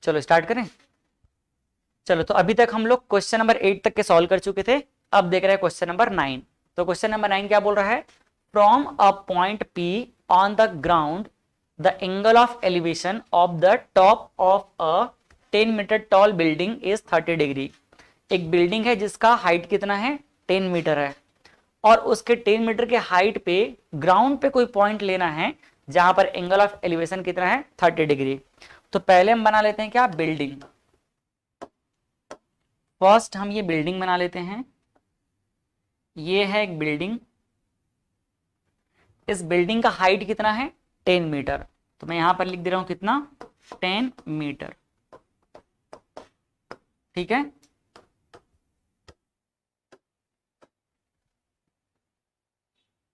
चलो स्टार्ट करें। चलो तो अभी तक हम लोग क्वेश्चन नंबर 8 तक के सॉल्व कर चुके थे। अब देख रहे हैं क्वेश्चन नंबर 9। तो क्वेश्चन नंबर 9 क्या बोल रहा है, from a point P on the ground the angle of elevation of the top of a 10 metre tall building is 30 degree. एक बिल्डिंग है जिसका हाइट कितना है, 10 मीटर है, और उसके 10 मीटर के हाइट पे ग्राउंड पे कोई पॉइंट लेना है जहां पर एंगल ऑफ एलिवेशन कितना है, 30 डिग्री। तो पहले हम बना लेते हैं क्या, बिल्डिंग। फर्स्ट हम ये बिल्डिंग बना लेते हैं। ये है एक बिल्डिंग। इस बिल्डिंग का हाइट कितना है, 10 मीटर। तो मैं यहां पर लिख दे रहा हूं कितना, 10 मीटर। ठीक है।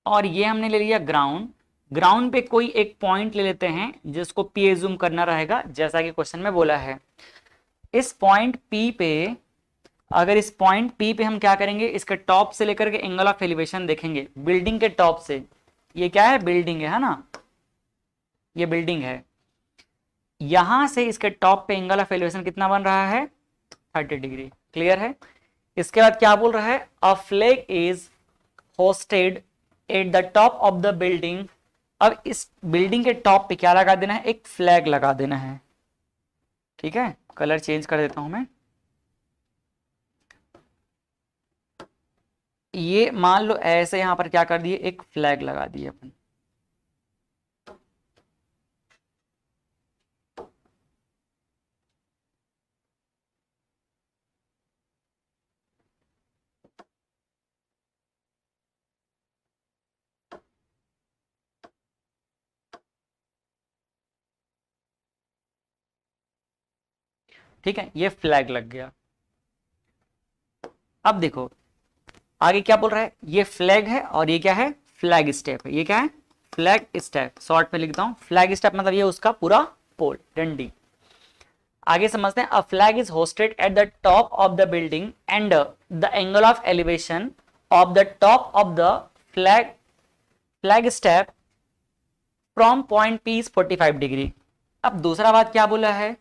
और ये हमने ले लिया ग्राउंड। ग्राउंड पे कोई एक पॉइंट ले लेते हैं जिसको P एज्यूम करना रहेगा, जैसा कि क्वेश्चन में बोला है। इस पॉइंट P पे, अगर इस पॉइंट P पे हम क्या करेंगे, इसके टॉप से लेकर के एंगल ऑफ एलिवेशन देखेंगे बिल्डिंग के टॉप से। ये क्या है, बिल्डिंग है ना, ये बिल्डिंग है। यहां से इसके टॉप पे एंगल ऑफ एलिवेशन कितना बन रहा है, 30 डिग्री। क्लियर है। इसके बाद क्या बोल रहा है, a flag is hosted at the top of the building. अब इस बिल्डिंग के टॉप पे क्या लगा देना है, एक फ्लैग लगा देना है। ठीक है, कलर चेंज कर देता हूं मैं। ये मान लो ऐसे यहां पर क्या कर दिए, एक फ्लैग लगा दिए अपन। ठीक है, ये फ्लैग लग गया। अब देखो आगे क्या बोल रहा है, ये फ्लैग है और ये क्या है, फ्लैग स्टेप है। ये क्या है, फ्लैग स्टेप। शॉर्ट में लिखता हूं, फ्लैग स्टेप मतलब ये उसका पूरा पोल, डंडी। आगे समझते हैं, a flag is hosted at the top of the building and the angle of elevation of the top of the flag step from point P is 45 degree. अब दूसरा बात क्या बोला है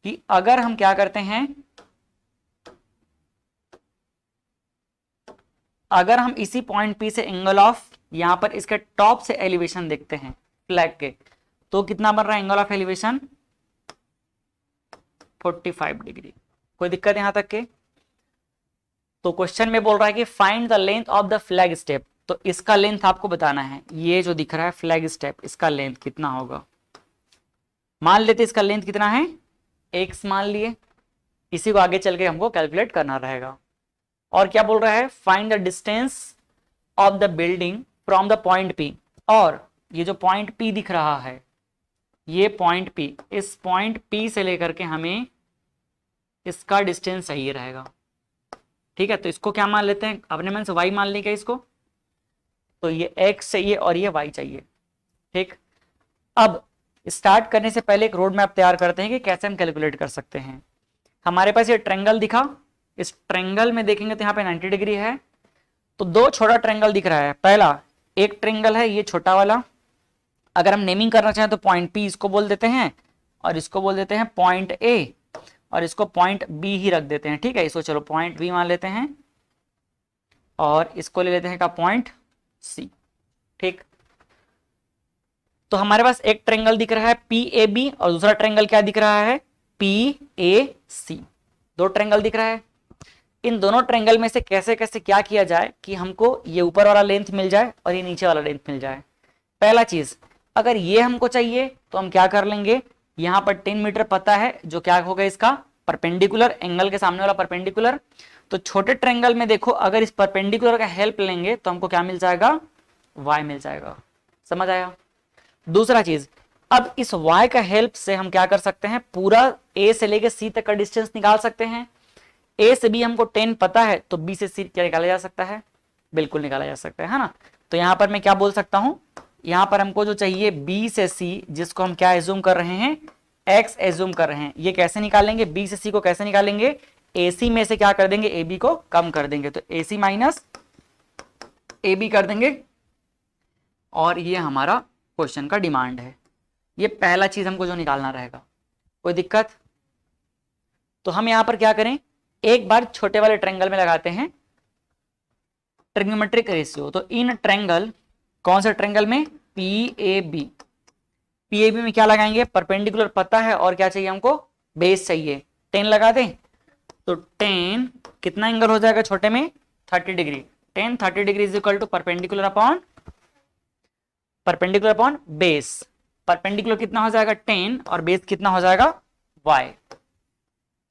कि अगर हम क्या करते हैं, अगर हम इसी पॉइंट P से एंगल ऑफ, यहां पर इसके टॉप से एलिवेशन देखते हैं फ्लैग के, तो कितना बन रहा है एंगल ऑफ एलिवेशन, 45 डिग्री। कोई दिक्कत यहां तक के। तो क्वेश्चन में बोल रहा है कि find the length of the flag step. तो इसका लेंथ आपको बताना है, ये जो दिख रहा है फ्लैग स्टेप, इसका लेंथ कितना होगा। मान लेते इसका लेंथ कितना है, x मान लिए। इसी को आगे चल के हमको कैलकुलेट करना रहेगा। और क्या बोल रहा है, find the distance of the building from the point P। और ये जो पॉइंट P दिख रहा है, ये पॉइंट P, इस पॉइंट P से लेकर के हमें इसका डिस्टेंस चाहिए रहेगा। ठीक है, तो इसको क्या मान लेते हैं, अपने मन से y मान लेंगे इसको। तो ये x चाहिए और ये y चाहिए। ठीक, अब स्टार्ट करने से पहले एक रोड मैप तैयार करते हैं कि कैसे हम कैलकुलेट कर सकते हैं। हमारे पास ये ट्रायंगल दिखा, इस ट्रायंगल में देखेंगे तो यहाँ पे 90 डिग्री है। तो दो छोटा ट्रायंगल दिख रहा है। पहला एक ट्रायंगल है ये छोटा वाला, अगर हम नेमिंग करना चाहें तो पॉइंट P इसको बोल देते हैं, और इसको बोल देते हैं पॉइंट A, और इसको पॉइंट B ही रख देते हैं। ठीक है, इसको चलो पॉइंट B मान लेते हैं, और इसको ले लेते हैं का पॉइंट C। ठीक, तो हमारे पास एक ट्रायंगल दिख रहा है PAB, और दूसरा ट्रायंगल क्या दिख रहा है, PAC। दो ट्रायंगल दिख रहा है। इन दोनों ट्रायंगल में से कैसे कैसे क्या किया जाए कि हमको ये ऊपर वाला लेंथ मिल जाए और ये नीचे वाला लेंथ मिल जाए। पहला चीज, अगर ये हमको चाहिए तो हम क्या कर लेंगे, यहां पर 10 मीटर पता है, जो क्या होगा इसका परपेंडिकुलर, एंगल के सामने वाला परपेंडिकुलर। तो छोटे ट्रायंगल में देखो, अगर इस परपेंडिकुलर का हेल्प लेंगे तो हमको क्या मिल जाएगा, y मिल जाएगा। समझ आया। दूसरा चीज, अब इस y का हेल्प से हम क्या कर सकते हैं, पूरा a से लेके c तक का डिस्टेंस निकाल सकते हैं। a से b हमको 10 पता है, तो b से c क्या निकाला जा सकता है, बिल्कुल निकाला जा सकता है ना। तो यहां पर मैं क्या बोल सकता हूं, यहां पर हमको जो चाहिए b से c, जिसको हम क्या एज्यूम कर रहे हैं, x एज्यूम कर रहे हैं, ये कैसे निकालेंगे, b से c को कैसे निकालेंगे, ac में से क्या कर देंगे, ab को कम कर देंगे, तो ac माइनस ab कर देंगे। और ये हमारा क्वेश्चन का डिमांड है। ये पहला चीज हमको जो निकालना रहेगा। कोई दिक्कत, तो हम यहाँ पर क्या करें, एक बार छोटे वाले ट्रायंगल में लगाते हैं ट्रिग्नोमेट्रिक रेशियो। तो इन ट्रायंगल, कौन से ट्रायंगल में, PAB, PAB में क्या लगाएंगे, परपेंडिकुलर पता है और क्या चाहिए हमको, बेस चाहिए। 10 लगा दें तो 10 कितना एंगल हो जाएगा छोटे में, 30 degree. 10 30 degree is equal to perpendicular upon base. Perpendicular कितना हो जाएगा 10 और बेस कितना हो जाएगा y।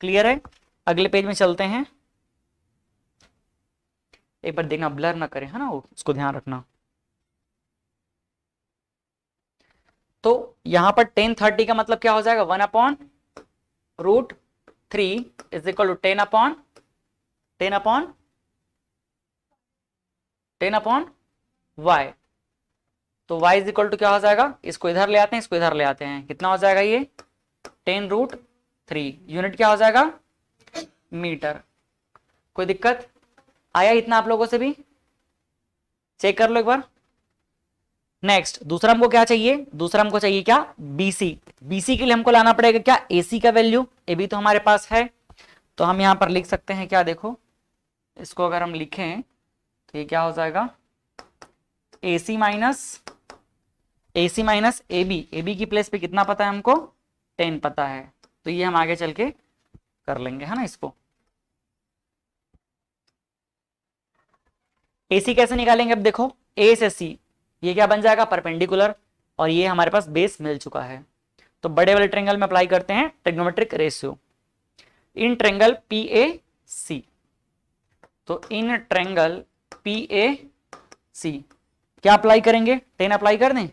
क्लियर है। अगले पेज में चलते हैं। एक बार देखना ब्लर ना करें, है ना, वो उसको ध्यान रखना। तो यहां पर 10 30 का मतलब क्या हो जाएगा, 1/√3 is equal to 10 upon y। तो y इज इक्वल टू क्या हो जाएगा, इसको इधर ले आते हैं, इसको इधर ले आते हैं, कितना हो जाएगा ये 10√3। यूनिट क्या हो जाएगा, मीटर। कोई दिक्कत आया इतना आप लोगों से भी, चेक कर लो एक बार। नेक्स्ट दूसरा हमको क्या चाहिए, दूसरा हमको चाहिए क्या, BC। BC के लिए हमको लाना पड़ेगा क्या, AC का वैल्यू। AB तो हमारे पास है, तो हम यहां पर लिख सकते हैं क्या, देखो इसको अगर हम लिखें तो ये क्या हो जाएगा, AC माइनस AB की प्लेस पे कितना पता है हमको, 10 पता है। तो ये हम आगे चल के कर लेंगे, है ना। इसको AC कैसे निकालेंगे, अब देखो A से C ये क्या बन जाएगा, परपेंडिकुलर, और ये हमारे पास बेस मिल चुका है। तो बड़े वाले ट्रायंगल में अप्लाई करते हैं trigonometric ratio in triangle PAC। तो इन ट्रायंगल PAC क्या अप्लाई करेंगे, 10 अप्लाई कर दें।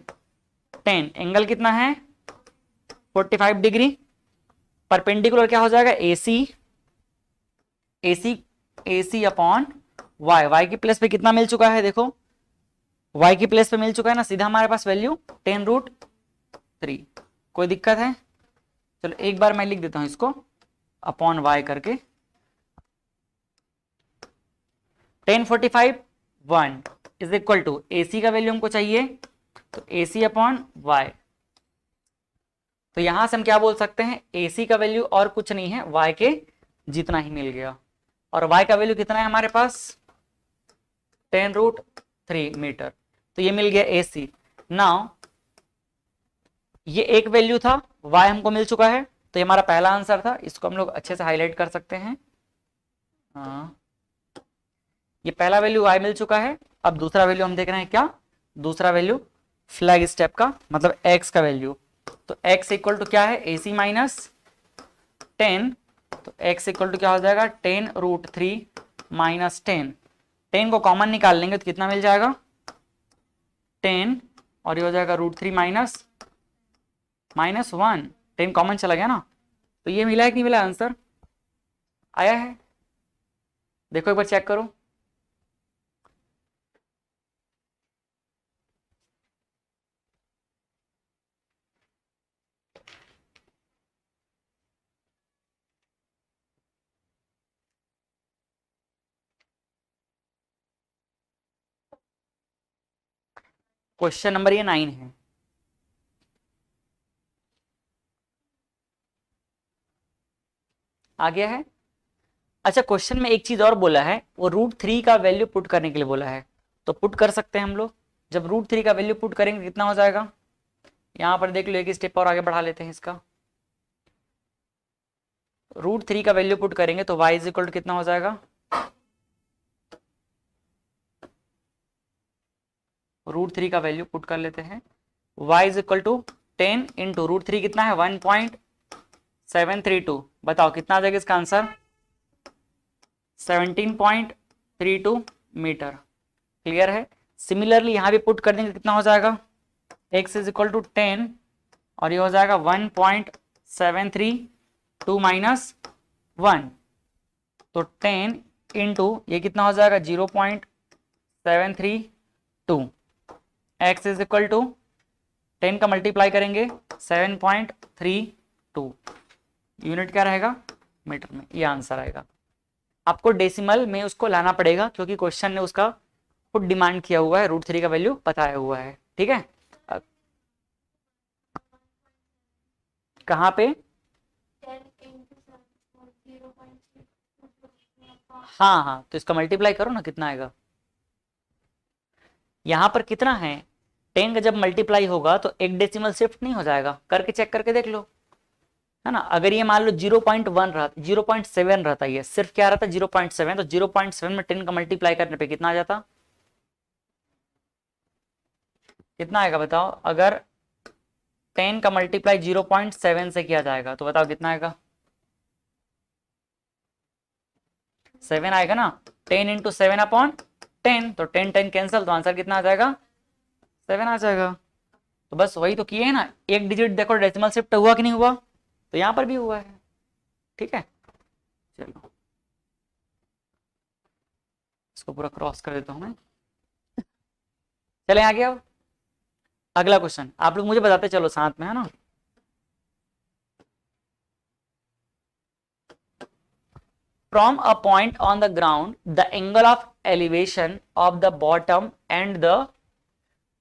10 एंगल कितना है 45 डिग्री। परपेंडिकुलर क्या हो जाएगा, AC अपॉन y की प्लेस पे कितना मिल चुका है, देखो y की प्लेस पे मिल चुका है ना, सीधा हमारे पास वैल्यू 10√3। कोई दिक्कत है, चलो एक बार मैं लिख देता हूं इसको अपॉन y करके। 1045 1 इज इक्वल टू AC का वैल्यू हमको चाहिए, तो AC अपॉन y। तो यहां से हम क्या बोल सकते हैं, AC का वैल्यू और कुछ नहीं है, y के जितना ही मिल गया। और y का वैल्यू कितना है हमारे पास, 10√3 मीटर। तो ये मिल गया AC। नाउ ये एक वैल्यू था, y हमको मिल चुका है, तो ये हमारा पहला आंसर था। इसको हम लोग अच्छे से हाईलाइट कर सकते हैं। ये पहला वैल्यू y मिल चुका है। अब दूसरा वैल्यू हम देख रहे हैं क्या, दूसरा वैल्यू फ्लैग स्टेप का मतलब x का वैल्यू। तो x इक्वल टू क्या है, AC माइनस 10। तो x इक्वल टू क्या हो जाएगा, 10√3 माइनस 10। 10 को कॉमन निकाल लेंगे तो कितना मिल जाएगा, 10 और ये हो जाएगा √3 माइनस 1। 10 कॉमन चला गया ना, तो ये मिला है कि नहीं मिला, आंसर आया है। देखो एक बार चेक करो। क्वेश्चन नंबर ये 9 है। आ गया है। अच्छा क्वेश्चन में एक चीज और बोला है, वो √3 का वैल्यू पुट करने के लिए बोला है। तो पुट कर सकते हैं हम लोग। जब √3 का वैल्यू पुट करेंगे कितना हो जाएगा, यहां पर देख लो, एक स्टेप और आगे बढ़ा लेते हैं इसका। √3 का वैल्यू पुट करेंगे तो y इज इक्वल टू कितना हो जाएगा, √3 का वैल्यू पुट कर लेते हैं। y is equal to 10 into √3 कितना है 1.732। बताओ कितना आ जाएगा इसका आंसर, 17.32 मीटर। क्लियर है। सिमिलरली यहां भी पुट कर देंगे कितना हो जाएगा, x इज इक्वल टू 10 और ये हो जाएगा 1.732 माइनस 1। तो 10 इंटू ये कितना हो जाएगा 0.732। x इज इक्वल टू 10 का मल्टीप्लाई करेंगे 7.32। यूनिट क्या रहेगा, मीटर में। ये आंसर आएगा। आपको डेसिमल में उसको लाना पड़ेगा क्योंकि क्वेश्चन ने उसका खुद डिमांड किया हुआ है, √3 का वैल्यू बताया हुआ है। ठीक है, कहाँ पे, हाँ हाँ, तो इसका मल्टीप्लाई करो ना, कितना आएगा। यहां पर कितना है, 10 का जब मल्टीप्लाई होगा तो एक डेसिमल शिफ्ट नहीं हो जाएगा, करके चेक करके देख लो, है ना। अगर ये मान लो 0.1 रहा, 0.7 रहता, ये सिर्फ क्या रहता 0.7, तो 0.7 में 10 का मल्टीप्लाई करने पे कितना आ जाता, कितना आएगा बताओ। अगर 10 का मल्टीप्लाई 0.7 से किया जाएगा तो बताओ कितना आएगा, 7 आएगा ना। 10 इंटू 7/10, तो 10 कैंसिल, तो आंसर कितना आ जाएगा, 7 आ जाएगा। तो बस वही तो किए है ना, एक डिजिट देखो डेसिमल शिफ्ट हुआ कि नहीं हुआ, तो यहां पर भी हुआ है। ठीक है, चलो इसको पूरा क्रॉस कर देता हूं मैं। चले आगे, अब अगला क्वेश्चन आप लोग मुझे बताते चलो साथ में, है ना। From a point on the ground, the angle of elevation of the bottom and the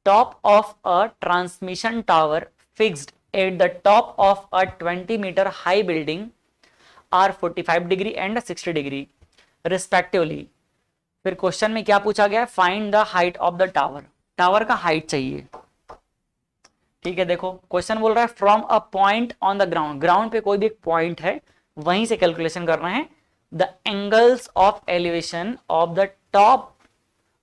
top of a transmission tower fixed at the top of a 20-meter high building are 45 degree and 60 degree respectively. फिर question में क्या पूछा गया, find the height of the tower, tower का height चाहिए। ठीक है, देखो क्वेश्चन बोल रहा है from a point on the ground, ground पे कोई भी एक पॉइंट है, वहीं से कैलकुलेशन करना है। The angles of elevation of the top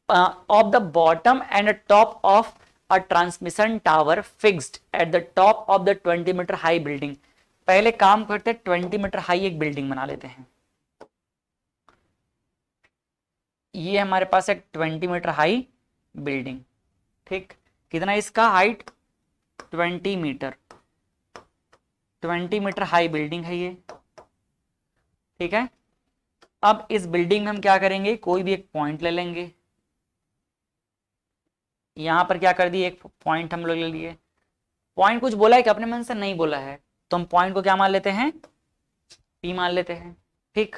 of the bottom and the top of a transmission tower fixed at the top of the 20-meter high building। पहले काम करते 20 मीटर हाई एक बिल्डिंग बना लेते हैं। ये हमारे पास एक 20 मीटर हाई बिल्डिंग, ठीक, कितना इसका height 20 metre, 20 metre high building है ये। ठीक है, अब इस बिल्डिंग में हम क्या करेंगे, कोई भी एक पॉइंट ले लेंगे। यहां पर क्या कर दिए, एक पॉइंट हम लोग ले लिए। पॉइंट कुछ बोला है कि अपने मन से नहीं बोला है, तो हम पॉइंट को क्या मान लेते हैं, पी मान लेते हैं। ठीक,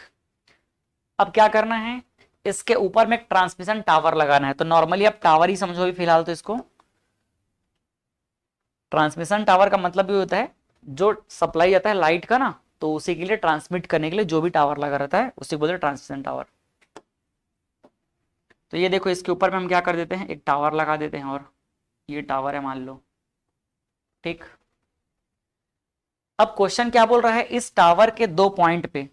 अब क्या करना है, इसके ऊपर में एक ट्रांसमिशन टावर लगाना है। तो नॉर्मली आप टावर ही समझो भी फिलहाल, तो इसको ट्रांसमिशन टावर का मतलब ये होता है जो सप्लाई आता है लाइट का ना, तो उसी के लिए ट्रांसमिट करने के लिए जो भी टावर लगा रहता है उसी को बोलते हैं ट्रांसमिशन टावर। तो ये देखो इसके ऊपर में हम क्या कर देते हैं, एक टावर लगा देते हैं, और ये टावर है मान लो। ठीक, अब क्वेश्चन क्या बोल रहा है, इस टावर के दो पॉइंट पे,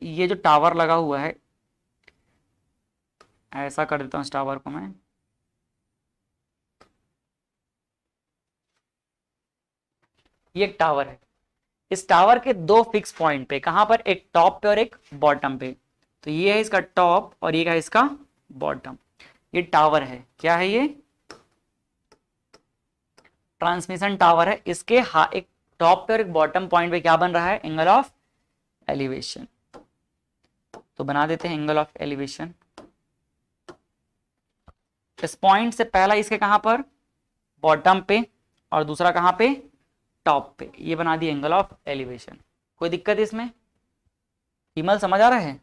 ये जो टावर लगा हुआ है, ऐसा कर देता हूं इस टावर को मैं, ये एक टावर है। इस टावर के दो फिक्स पॉइंट पे, कहां पर, एक टॉप पे और एक बॉटम पे। तो ये है इसका टॉप और ये है इसका बॉटम। ये टावर है, क्या है ये, ट्रांसमिशन टावर है। इसके एक टॉप पे और एक बॉटम पॉइंट पे क्या बन रहा है, एंगल ऑफ एलिवेशन। तो बना देते हैं एंगल ऑफ एलिवेशन। इस पॉइंट से पहला इसके कहां पर, बॉटम पे, और दूसरा कहां पे, टॉप पे। ये बना दिया एंगल ऑफ एलिवेशन। कोई दिक्कत इसमें, हिमल समझ आ रहा है,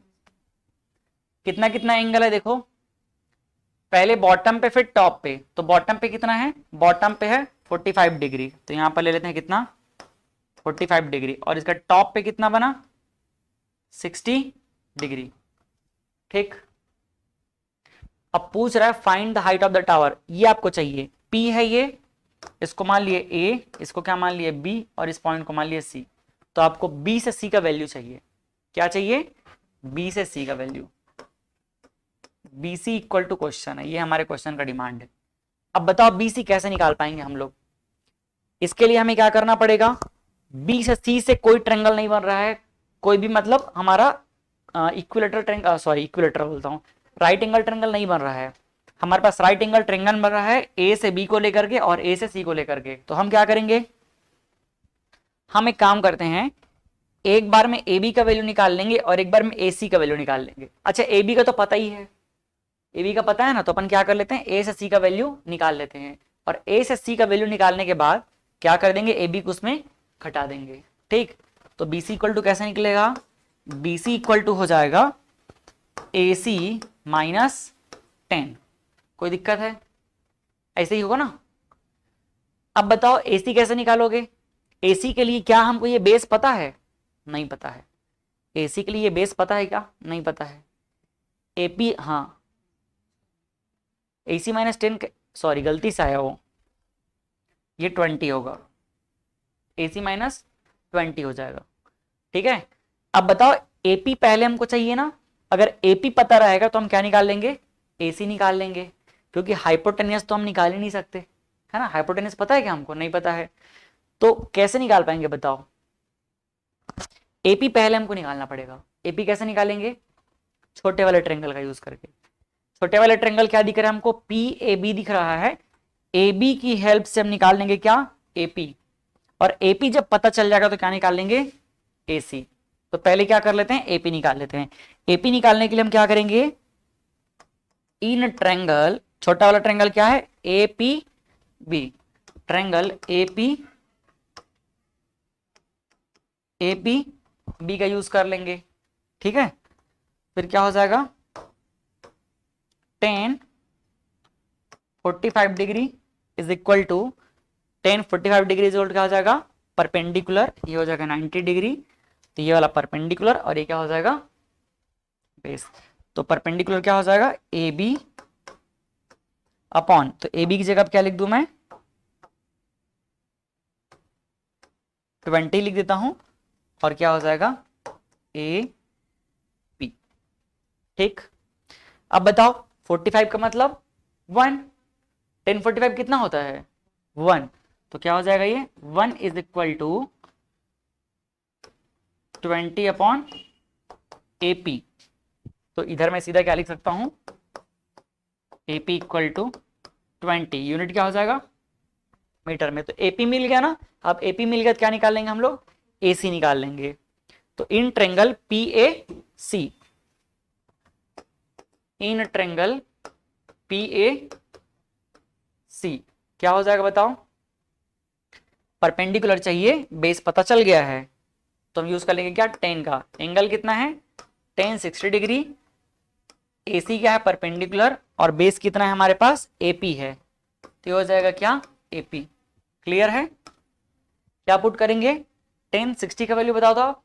कितना कितना एंगल है देखो, पहले बॉटम पे फिर टॉप पे। तो बॉटम पे कितना है, बॉटम पे है 45 डिग्री, तो यहां पर ले लेते हैं कितना, 45 डिग्री, और इसका टॉप पे कितना बना, 60 डिग्री। ठीक, अब पूछ रहा है find the height of the tower, ये आपको चाहिए, P है ये, इसको मान लिए A, इसको क्या मान लिए B, और इस पॉइंट को मान लिए C। तो आपको B से C का वैल्यू चाहिए, क्या चाहिए, B से C का value. BC equal to question है, ये हमारे क्वेश्चन का डिमांड है। अब बताओ BC कैसे निकाल पाएंगे हम लोग, इसके लिए हमें क्या करना पड़ेगा, B से C से कोई ट्रेंगल नहीं बन रहा है, कोई भी मतलब हमारा इक्विलेटरल ट्रेंगल, सॉरी इक्विलेटरल बोलता हूँ, राइट एंगल ट्रेंगल नहीं बन रहा है। हमारे पास राइट एंगल ट्रेंगल बन रहा है A से B को लेकर के और A से C को लेकर के। तो हम क्या करेंगे, हम एक काम करते हैं, एक बार में AB का वैल्यू निकाल लेंगे और एक बार में AC का वैल्यू निकाल लेंगे। अच्छा AB का तो पता ही है, AB का पता है ना, तो अपन क्या कर लेते हैं, A से C का वैल्यू निकाल लेते हैं, और A से C का वैल्यू निकालने के बाद क्या कर देंगे, AB को उसमें घटा देंगे। ठीक, तो BC इक्वल टू कैसे निकलेगा, BC इक्वल टू हो जाएगा AC माइनस 10। कोई दिक्कत है, ऐसे ही होगा ना। अब बताओ AC कैसे निकालोगे, AC के लिए क्या हमको ये बेस पता है, नहीं पता है, एसी के लिए ये बेस पता है क्या? नहीं पता है। एपी, हाँ AC माइनस 10, सॉरी गलती से आया वो, ये 20 होगा, AC माइनस 20 हो जाएगा। ठीक है, अब बताओ AP पहले हमको चाहिए ना, अगर AP पता रहेगा तो हम क्या निकाल लेंगे? AC निकाल लेंगे, क्योंकि हाइपोटेनियस तो हम निकाल ही नहीं सकते, है ना। हाइपोटेनियस पता है क्या? हमको नहीं पता है, तो कैसे निकाल पाएंगे बताओ? AP पहले हमको निकालना पड़ेगा। AP कैसे निकालेंगे? छोटे वाले ट्रेंगल का यूज करके। छोटे वाले ट्रेंगल क्या दिख रहा है हमको? PAB दिख रहा है। AB की हेल्प से हम निकाल लेंगे क्या? AP, और AP जब पता चल जाएगा तो क्या निकाल लेंगे? AC। तो पहले क्या कर लेते हैं? AP निकाल लेते हैं। AP निकालने के लिए हम क्या करेंगे? इन ट्रेंगल, छोटा वाला ट्रेंगल क्या है? APB, ट्रेंगल APB का यूज कर लेंगे। ठीक है, फिर क्या हो जाएगा? tan 45 degree is equal to, tan 45 degree is क्या हो जाएगा? परपेंडिकुलर, ये हो जाएगा 90 डिग्री, तो ये वाला परपेंडिकुलर और ये क्या हो जाएगा? बेस। तो परपेंडिकुलर क्या हो जाएगा? AB अपॉन, तो AB की जगह क्या लिख दूं मैं? 20 लिख देता हूं, और क्या हो जाएगा? AP। ठीक, अब बताओ 45 का मतलब 1, tan 45 कितना होता है? 1, तो क्या हो जाएगा? ये 1 is equal to 20 upon AP। तो इधर मैं सीधा क्या लिख सकता हूं? AP इक्वल टू 20, यूनिट क्या हो जाएगा? मीटर में। तो AP मिल गया ना, अब AP मिल गया तो क्या निकाल लेंगे हम लोग? AC निकाल लेंगे। तो in triangle PAC, in triangle PAC क्या हो जाएगा बताओ? परपेंडिकुलर चाहिए, बेस पता चल गया है, तो हम यूज कर लेंगे क्या? tan का। एंगल कितना है? tan 60 degree. AC क्या है? परपेंडिकुलर, और बेस कितना है हमारे पास? AP है, तो हो जाएगा क्या? AP। क्लियर है? क्या पुट करेंगे? tan 60 का वैल्यू बताओ तो आप।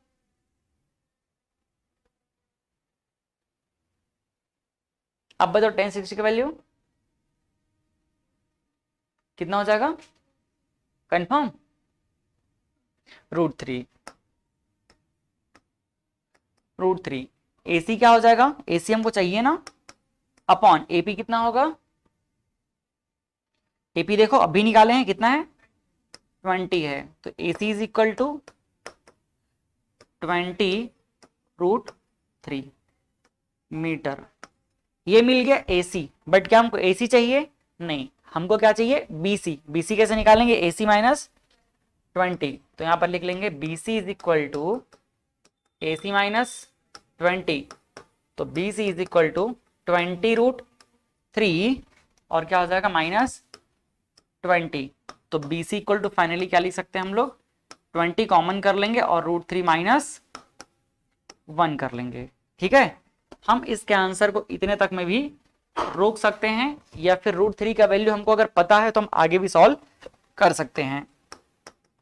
अब बताओ tan 60 का वैल्यू कितना हो जाएगा? कंफर्म? √3, √3। AC क्या हो जाएगा? AC हमको चाहिए ना, अपॉन AP कितना होगा? AP देखो अभी निकाले हैं, कितना है? 20 है, तो AC is equal to 20 √3 metre. ये मिल गया AC, बट क्या हमको AC चाहिए? नहीं, हमको क्या चाहिए? BC। BC कैसे निकालेंगे? AC माइनस 20, तो यहां पर लिख लेंगे BC is equal to AC minus 20, तो BC इज इक्वल टू 20 √3, और क्या हो जाएगा? माइनस 20, तो BC इक्वल टू फाइनली क्या लिख सकते हैं हम लोग? 20 कॉमन कर लेंगे और √3 माइनस 1 कर लेंगे। ठीक है, हम इसके आंसर को इतने तक में भी रोक सकते हैं, या फिर √3 का वैल्यू हमको अगर पता है तो हम आगे भी सॉल्व कर सकते हैं।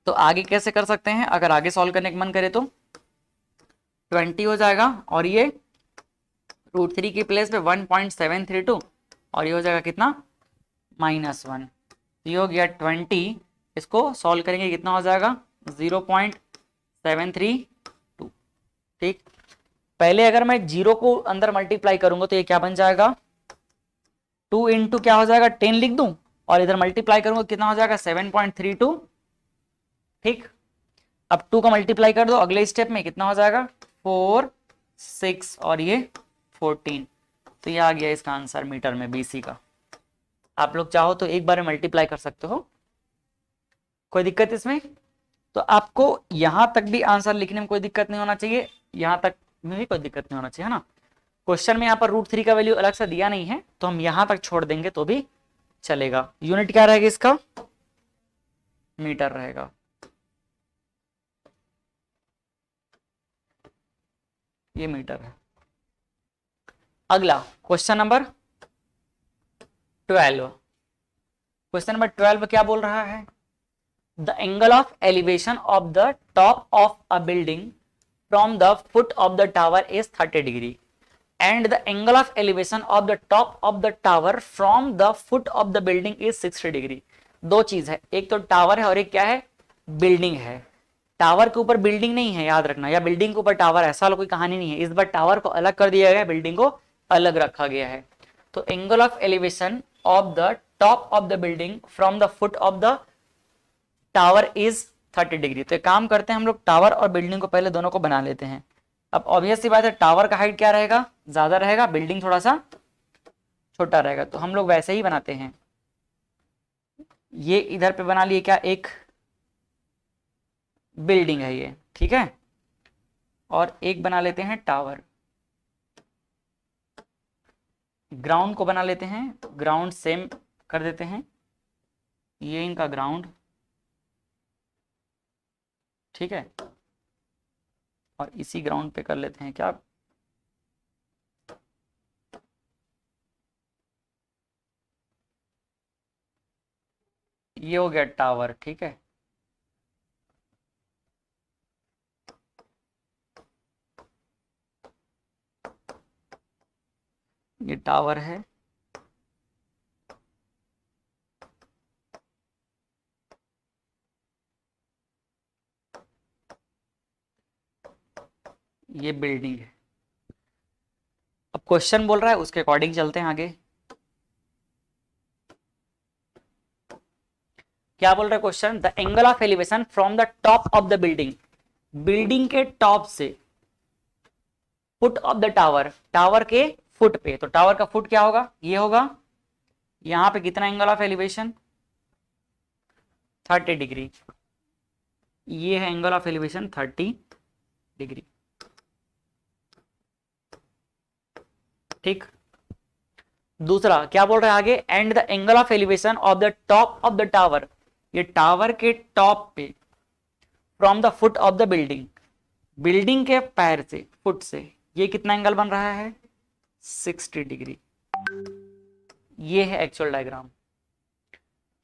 तो आगे कैसे कर सकते हैं? अगर आगे सॉल्व करने का मन करे तो 20 हो जाएगा, और ये √3 की प्लेस पे 1.732, और ये हो जाएगा कितना? -1। ये हो गया 20, इसको सॉल्व करेंगे कितना हो जाएगा? 0.732। ठीक, पहले अगर मैं 0 को अंदर मल्टीप्लाई करूंगा तो ये क्या बन जाएगा? 2 इंटू क्या हो जाएगा? 10 लिख दूं, और इधर मल्टीप्लाई करूंगा कितना हो जाएगा? 7.32। ठीक, अब 2 का मल्टीप्लाई कर दो अगले स्टेप में, कितना हो जाएगा? 4, 6 और ये 14, तो ये आ गया इसका आंसर मीटर में BC का। आप लोग चाहो तो एक बार में मल्टीप्लाई कर सकते हो, कोई दिक्कत इसमें? तो आपको यहां तक भी आंसर लिखने में कोई दिक्कत नहीं होना चाहिए, यहां तक में भी कोई दिक्कत नहीं होना चाहिए, है ना। क्वेश्चन में यहाँ पर √3 का वैल्यू अलग से दिया नहीं है, तो हम यहां तक छोड़ देंगे तो भी चलेगा। यूनिट क्या रहेगा इसका? मीटर रहेगा। ये मीटर है। अगला क्वेश्चन नंबर 12। क्वेश्चन नंबर 12 क्या बोल रहा है? The angle of elevation of the top of a building from the foot of the tower is 30 degree and the angle of elevation of the top of the tower from the foot of the building is 60 degree। दो चीज है, एक तो tower है और एक क्या है, बिल्डिंग है। टावर के ऊपर बिल्डिंग नहीं है याद रखना, या बिल्डिंग के ऊपर टावर, ऐसा कोई कहानी नहीं है। इस बार टावर को अलग कर दिया गया, बिल्डिंग को अलग रखा गया है। तो angle of elevation of the top of the building from the foot of the tower is 30 degree. तो एक काम करते हैं हम लोग, टावर और बिल्डिंग को पहले दोनों को बना लेते हैं। अब ऑब्वियस सी बात है, टावर का हाइट क्या रहेगा, ज्यादा रहेगा, बिल्डिंग थोड़ा सा छोटा रहेगा। तो हम लोग वैसे ही बनाते हैं, ये इधर पे बना लिए क्या, एक बिल्डिंग है ये, ठीक है, और एक बना लेते हैं टावर। ग्राउंड को बना लेते हैं, ग्राउंड सेम कर देते हैं, ये इनका ग्राउंड, ठीक है, और इसी ग्राउंड पे कर लेते हैं क्या, ये हो गया टावर, ठीक है। ये टावर है, ये बिल्डिंग है। अब क्वेश्चन बोल रहा है, उसके अकॉर्डिंग चलते हैं आगे। क्या बोल रहा है question, the angle of elevation from the top of the building, building के टॉप से foot of the tower, tower के फुट पे, तो टावर का फुट क्या होगा, ये होगा, यहां पे कितना एंगल ऑफ एलिवेशन 30 डिग्री, ये है एंगल ऑफ एलिवेशन 30 डिग्री, ठीक। दूसरा क्या बोल रहा है आगे, and the angle of elevation of the top of the tower, ये टावर के टॉप पे, from the foot of the building, building के पैर से, फुट से, ये कितना एंगल बन रहा है 60 डिग्री। ये है एक्चुअल डायग्राम,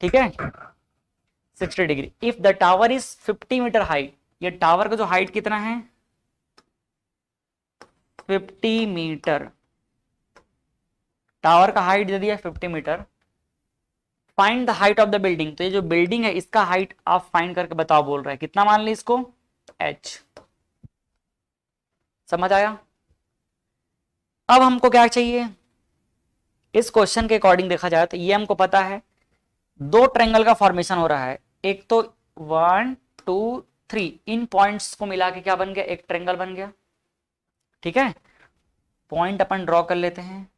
ठीक है, 60 degree. If the tower is 50 metre height, ये टावर का जो हाइट कितना है 50 मीटर, टावर का हाइट दे दिया 50 metre. Find the height of the building, तो ये जो बिल्डिंग है इसका हाइट आप फाइंड करके बताओ, बोल रहा है कितना, मान ली इसको h। समझ आया। अब हमको क्या चाहिए, इस क्वेश्चन के अकॉर्डिंग देखा जाए तो ये हमको पता है, दो ट्रायंगल का फॉर्मेशन हो रहा है, एक तो 1 2 3, इन पॉइंट्स को मिला के क्या बन गया, एक ट्रायंगल बन गया, ठीक है। पॉइंट अपन ड्रॉ कर लेते हैं,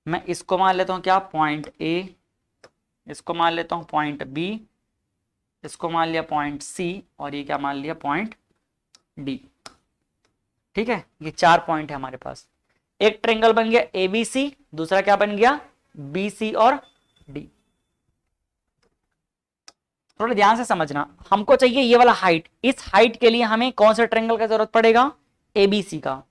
मैं इसको मान लेता हूं क्या, पॉइंट ए, इसको मान लेता हूं पॉइंट बी, इसको मान लिया पॉइंट सी, और ये क्या मान लिया पॉइंट डी, ठीक है। ये 4 पॉइंट है हमारे पास, एक ट्रायंगल बन गया एबीसी, दूसरा क्या बन गया बीसी और डी। थोड़ा ध्यान से समझना, हमको चाहिए ये वाला हाइट, इस हाइट के लिए हमें कौन से ट्रायंगल का जरूरत पड़ेगा, एबीसी का।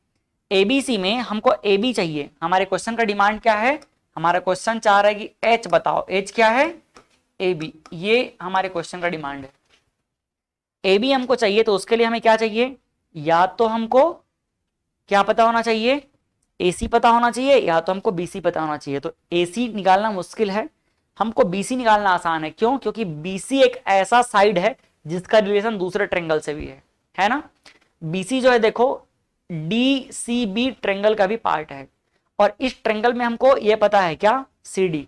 एबीसी में हमको एबी चाहिए, हमारे क्वेश्चन का डिमांड क्या है, हमारा क्वेश्चन चाह रहा है कि एच बताओ, एच क्या है एबी, ये हमारे क्वेश्चन का डिमांड है। एबी हमको चाहिए तो उसके लिए हमें क्या चाहिए, या तो हमको क्या पता होना चाहिए, एसी पता होना चाहिए, या तो हमको बीसी पता होना चाहिए। तो एसी निकालना मुश्किल है, हमको बीसी निकालना आसान है। क्यों, क्योंकि बीसी एक ऐसा साइड है जिसका रिलेशन दूसरे ट्रायंगल से भी है ना। बीसी जो है देखो डीसीबी ट्रायंगल का भी पार्ट है, और इस ट्रायंगल में हमको ये पता है क्या, सीडी।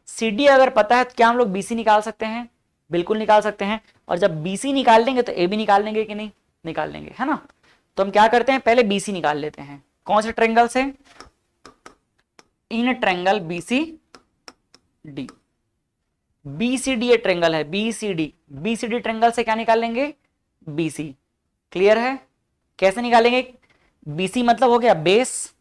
सीडी अगर पता है तो क्या हम लोग बीसी निकाल सकते हैं, बिल्कुल निकाल सकते हैं। और जब बीसी निकाल लेंगे तो ए भी निकाल लेंगे कि नहीं, निकाल लेंगे, है ना। तो हम क्या करते हैं, पहले बीसी निकाल लेते हैं, कौन से ट्रायंगल से, in triangle BC D, BCD ये ट्रायंगल है, बीसीडी, बीसीडी ट्रायंगल से क्या निकाल लेंगे, बीसी। क्लियर है, कैसे निकालेंगे, बीसी मतलब हो गया बेस,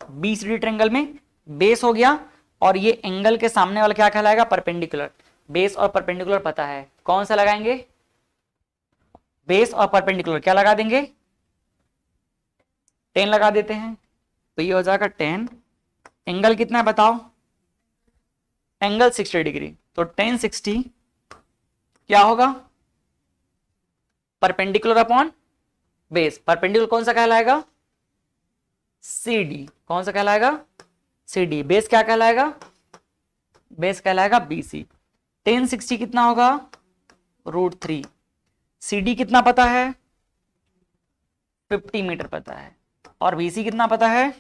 बीसीडी ट्रायंगल में बेस हो गया, और ये एंगल के सामने वाला क्या कहलाएगा, परपेंडिकुलर। बेस और परपेंडिकुलर पता है, कौन सा लगाएंगे, बेस और परपेंडिकुलर क्या लगा देंगे, 10 लगा देते हैं, तो ये हो जाएगा 10। एंगल कितना है बताओ, एंगल 60 डिग्री। तो 1060 क्या होगा, परपेंडिकुलर अपॉन बेस। परपेंडिकुलर कौन सा कहलाएगा, CD। कौन सा कहलाएगा, CD। बेस क्या कहलाएगा, बेस कहलाएगा BC। 1060 कितना होगा, √3। CD कितना पता है, 50 मीटर पता है। और BC कितना पता है,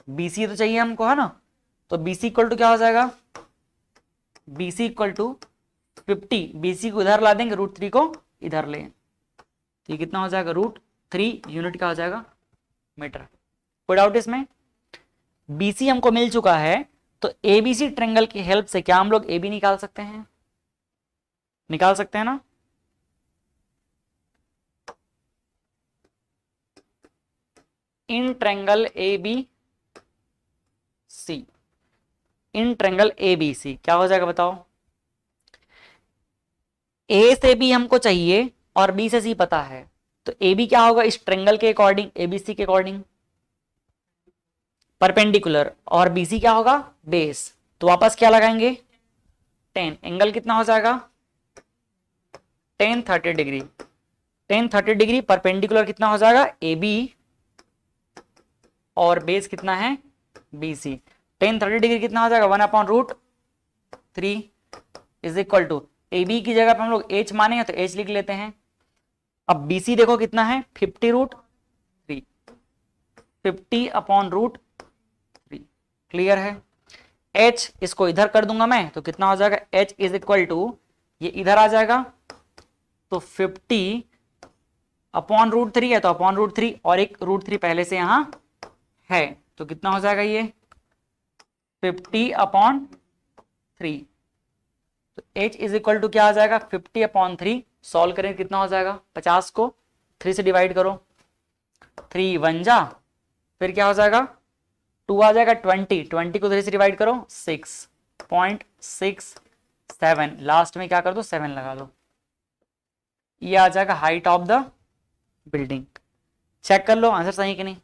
BC तो चाहिए हमको, है ना। तो BC इक्वल टू क्या हो जाएगा, BC इक्वल टू 50। BC को इधर ला देंगे, √3 को इधर ले, तो ये कितना हो जाएगा, √3 यूनिट का हो जाएगा मीटर। कोई डाउट इसमें। BC हमको मिल चुका है, तो ABC ट्रायंगल की हेल्प से क्या हम लोग AB निकाल सकते हैं, निकाल सकते हैं ना। In triangle ABC, in triangle ABC क्या हो जाएगा बताओ। A से B हमको चाहिए और B से C पता है, तो AB क्या होगा इस ट्रायंगल के अकॉर्डिंग, ABC के अकॉर्डिंग परपेंडिकुलर, और BC क्या होगा बेस। तो वापस क्या लगाएंगे, 10। एंगल कितना हो जाएगा, 1030 डिग्री। 1030 डिग्री परपेंडिकुलर कितना हो जाएगा, AB, और बेस कितना है BC। 1030 डिग्री कितना हो जाएगा, 1/√3 इज इक्वल टू, AB की जगह पे हम लोग H मानेंगे तो H लिख लेते हैं। अब BC देखो कितना है, 50√3, 50/√3। क्लियर है। H इसको इधर कर दूंगा मैं, तो कितना हो जाएगा, H इज इक्वल टू, ये इधर आ जाएगा, तो 50/√3 है, तो अपॉन√3, और एक √3 पहले से यहां है, तो कितना हो जाएगा ये 50/3। तो H इज इक्वल टू क्या आ जाएगा, 50/3। सॉल्व करें कितना हो जाएगा, 50 को 3 से डिवाइड करो, 3 1 जा, फिर क्या हो जाएगा 2 आ जाएगा, 20 को 3 से डिवाइड करो, 6.67। लास्ट में क्या कर दो, 7 लगा दो। ये आ जाएगा height of the building. Check कर लो आंसर सही कि नहीं।